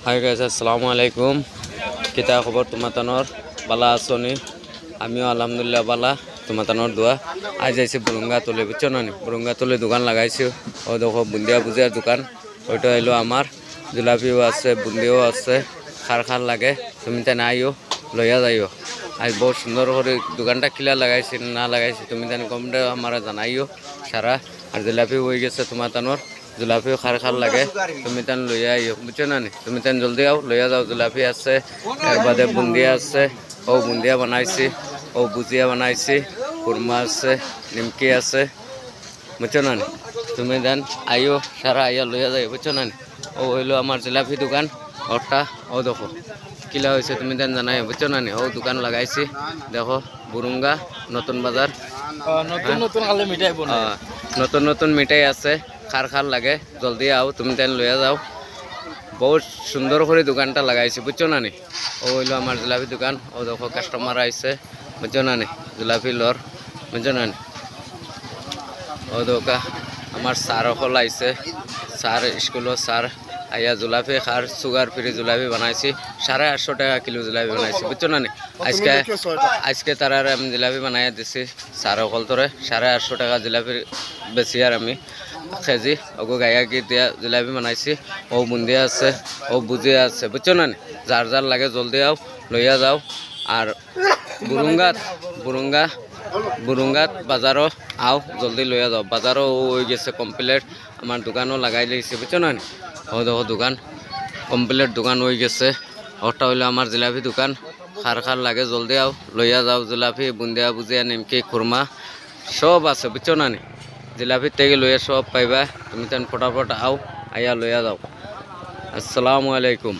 Hi guys, আসসালামু আলাইকুম। কিতা খবর তোমাতানোর? বালা আসনি? আমিও আলহামদুলিল্লাহ বালা। তোমাতানোর দোয়া। আজ আইসি বুরুঙ্গা তলে, বুঝছো না? বুরুঙ্গা তলে দোকান লাগাইছি। ও দেখো বুন্দিয়া বুজিয়ার দোকান। ওইটা হইলো আমার। জিলাপিও আছে, বুন্দিও আছে। খার খার লাগে, তুমি তাই আইও, লইয়া যাইও। আজ বহুত সুন্দর করে দোকানটা ক্লিয়ার লাগাইছি না লাগাইছি তুমি তাই কমটা আমার জানাইও সারা। আর জিলাপি হয়ে গেছে তোমাতানোর। জিলাপিও খার খার লাগে, তুমি তেন লইয়া আইও, বুঝছো না? তুমি তেন জলদি আও, লইয়া যাও। জিলাপি আছে, এর বাদে বুন্দিয়া আছে। ও বুন্দিয়া বানাইছি, ও ভুজিয়া বানাইছি, কুরমা আছে, নিমকি আছে, বুঝছো না? তুমি দেন আইও সারা, আইয়া লইয়া যাই, বুঝছো না? ও হইলো আমার জিলাপি দোকান। ওটা ও দেখো কিলা হয়েছে তুমি দেন জানাই, বুঝছো না? ও দোকান লাগাইছি দেখো, বুরুঙ্গা নতুন বাজার। নতুন নতুন মিঠাই আছে, খার খার লাগে, জলদি আও, তুমি তেন লইয়া যাও। বহুত সুন্দর করে দোকানটা লাগাইছি, বুঝছো না? ও হইলো আমার জিলাপি দোকান। ও দেখো কাস্টমার আইছে, বুঝছো না? জিলাপি লর, বুঝছো না? ও দোকা আমার স্যার সকল আইছে, স্যার স্কুলের স্যার আইয়া জিলাপি খার, সুগার ফ্রি জিলাপি বানাইছি। 850 টাকা কিলো জিলাপি বানাইছি, বুঝছো না? আজকে তারা আমি জিলাপি বানাইয়া দিছি স্যার সকল তোরে। 850 টাকা জিলাপি বেশি আর আমি কেজি ওগো গায়া কি দিয়া জিলাপি বানাইছি। ও বুন্দিয়া আছে, ও বুজিয়া আছে, বুঝছো না? যার যার লাগে জলদি আও, লইয়া যাও। আর বুরুঙ্গাত বাজারও আও, জলদি লইয়া যাও। বাজারও হয়ে গেছে কমপ্লিট, আমার দোকানও লাগাই দিয়েছে, বুঝছো না? ও দেখো দোকান কমপ্লিট, দোকান হয়ে গেছে। ওটা হইলো আমার জিলাপি দোকান। খার খার লাগে জলদি আও, লইয়া যাও। জিলাপি, বুন্দিয়া, বুজিয়া, নিমকি, খুরমা সব আছে, বুঝছো না? জিলাপির থেকে লইয়া সব পাইবা, তুমি তেন ফটাফট আও, আইয়া লইয়া যাও। আসসালামু আলাইকুম।